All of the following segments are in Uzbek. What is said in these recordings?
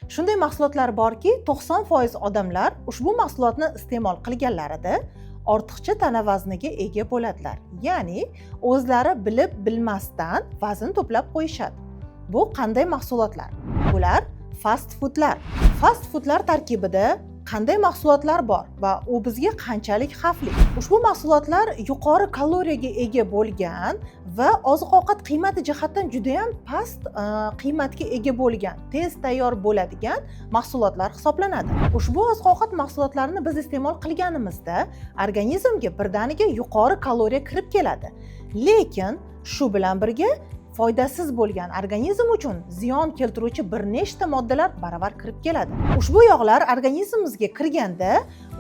Shunday mahsulotlar borki, 90% odamlar ushbu mahsulotni iste'mol qilganlarida ortiqcha tana vazniga ega bo'ladilar. Ya'ni o'zlari bilib bilmasdan vazn to'plab qo'yishadi. Bu qanday mahsulotlar? Bular fast foodlar. Fast foodlar tarkibida qanday mahsulotlar bor va u bizga qanchalik xavfli? Ushbu mahsulotlar yuqori kaloriyaga ega bo'lgan va oziq-ovqat qiymati jihatdan juda ham past qiymatga ega bo'lgan, tez tayyor bo'ladigan mahsulotlar hisoblanadi. Ushbu oziq-ovqat mahsulotlarini biz iste'mol qilganimizda organizmga birdaniga yuqori kaloriya kirib keladi. Lekin shu bilan birga foydasiz bo'lgan organizm uchun ziyon keltiruvchi bir nechta moddalar baravar kirib keladi. Ushbu yog'lar organizmimizga kirganda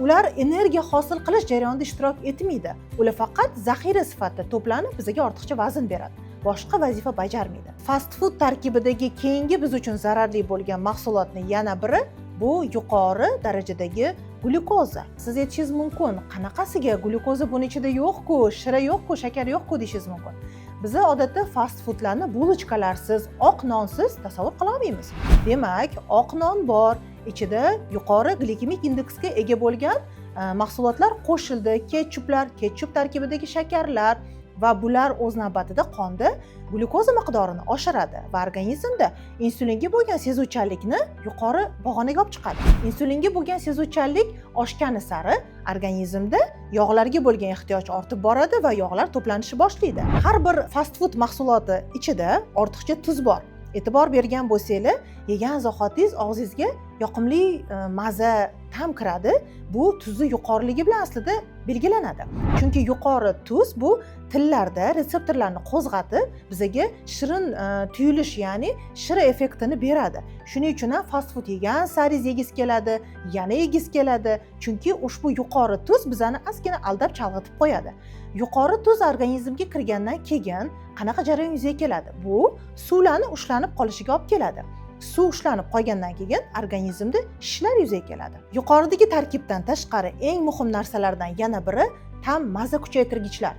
ular energiya hosil qilish jarayonida ishtirok etmaydi. Ular faqat zaxira sifatida to'planib bizga ortiqcha vazn beradi. Boshqa vazifa bajarmaydi. Fast food tarkibidagi keyingi biz uchun zararli bo'lgan mahsulotning yana biri bu yuqori darajadagi glyukoza. Siz aytishingiz mumkin, qanaqasiga glyukoza buning ichida yo'q-ku, shira yo'q-ku, shakar yo'q-ku deyishingiz mumkin. Biz odatda fast foodlarni bulochkalarsiz, oq nonsiz tasavvur qila olmaymiz. Demak, oq non bor, ichida yuqori glikemik indeksga ega bo'lgan mahsulotlar qo'shildi, ketchuplar, ketchup tarkibidagi shakarlar va bular o'z navbatida qonda glyukoza miqdorini oshiradi va organizmda insulinga bo'lgan sezuvchanlikni yuqori pog'onaga olib chiqadi. Insulinga bo'lgan sezuvchanlik oshgani sari organizmda yog'larga bo'lgan ehtiyoj ortib boradi va yog'lar to'planishi boshlaydi. Har bir fast food mahsuloti ichida ortiqcha tuz bor. E'tibor bergan bo'lsangiz, yegan zahotingiz og'zingizga yoqimli maza ta'm kiradi. Bu tuzni yuqoriligi bilan aslida belgilanadi. Chunki yuqori tuz bu tillarda retseptorlarni qo'zg'atib, bizga shirin tuyulish, ya'ni shira effektini beradi. Shuning uchun ham fast food yegan sari yegiz keladi, yana yegiz keladi. Chunki ushbu yuqori tuz bizani ozgina aldab chalg'itib qo'yadi. Yuqori tuz organizmga kirgandan keyin qanaqa jarayon yuzaga keladi? Bu suvlarni ushlanib qolishiga olib keladi. Suv ushlanib qolgandan keyin organizmda shishlar yuzaga keladi. Yuqoridagi tarkibdan tashqari eng muhim narsalardan yana biri tam maza kuchaytirgichlar.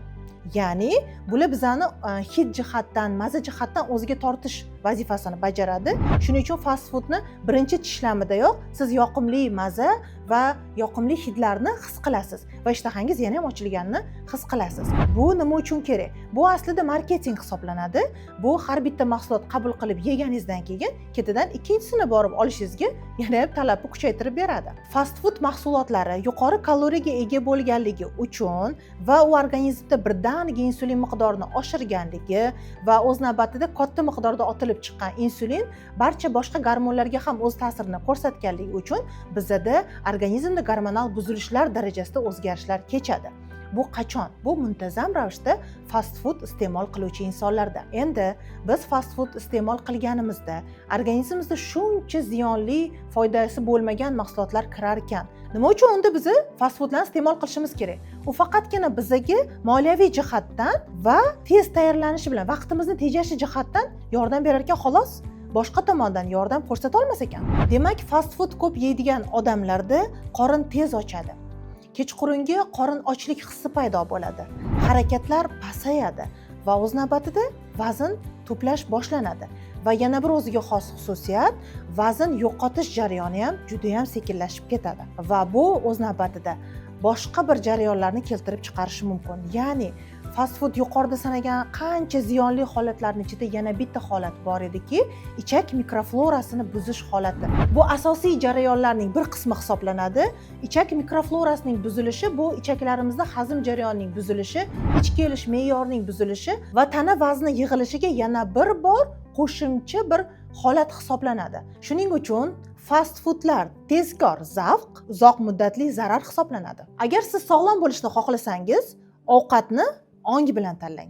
Ya'ni bular bizani hid jihatdan, maza jihatdan o'ziga tortish vazifasini bajaradi. Shuning uchun fast foodni birinchi tishlamidayoq siz yoqimli maza va yoqimli hidlarni his qilasiz va ishtahangiz yana ham ochilganini his qilasiz. Bu nima uchun kerak? Bu aslida marketing hisoblanadi. Bu har bitta mahsulot qabul qilib yeganingizdan keyin ketidan ikkinchisini borib olishingizga yana ham talabni kuchaytirib beradi. Fast food mahsulotlari yuqori kaloriyaga ega bo'lganligi uchun va u organizmda birdaniga insulin miqdorini oshirganligi va o'z navbatida katta miqdorda otilib chiqqan insulin barcha boshqa gormonlarga ham o'z ta'sirini ko'rsatganligi uchun bizda organizmda gormonal buzilishlar darajasida o'zgarishlar kechadi. Bu qachon? Bu muntazam ravishda fast food iste'mol qiluvchi insonlarda. Endi biz fast food iste'mol qilganimizda organizmimizda shuncha ziyonli, foydasi bo'lmagan mahsulotlar kirar ekan. Nima uchun unda biz fast foodlarni iste'mol qilishimiz kerak? U faqatgina bizga moliyaviy jihatdan va tez tayyorlanishi bilan vaqtimizni tejashi jihatdan yordam berar ekan, xolos. Boshqa tomondan yordam ko'rsata olmas ekan. Demak, fast food ko'p yeydigan odamlarda qorin tez ochadi. Kechqurungi qorin ochlik hissi paydo bo'ladi. Harakatlar pasayadi va o'z navbatida vazn to'plash boshlanadi. Va yana bir o'ziga xos xususiyat, vazn yo'qotish jarayoni ham juda ham sekinlashib ketadi. Va bu o'z navbatida boshqa bir jarayonlarni keltirib chiqarishi mumkin. Ya'ni fast food yuqorida sanagan qancha ziyonli holatlarning ichida yana bitta holat bor ediki, ichak mikroflorasini buzish holati. Bu asosiy jarayonlarning bir qismi hisoblanadi. Ichak mikroflorasining buzilishi bu ichaklarimizda hazm jarayonining buzilishi, ichki elish me'yorining buzilishi va tana vazni yig'ilishiga yana bir bor qo'shimcha bir holat hisoblanadi. Shuning uchun fast foodlar tezkor zavq, uzoq muddatli zarar hisoblanadi. Agar siz sog'lom bo'lishni xohlasangiz, ovqatni ongi bilan tanlang.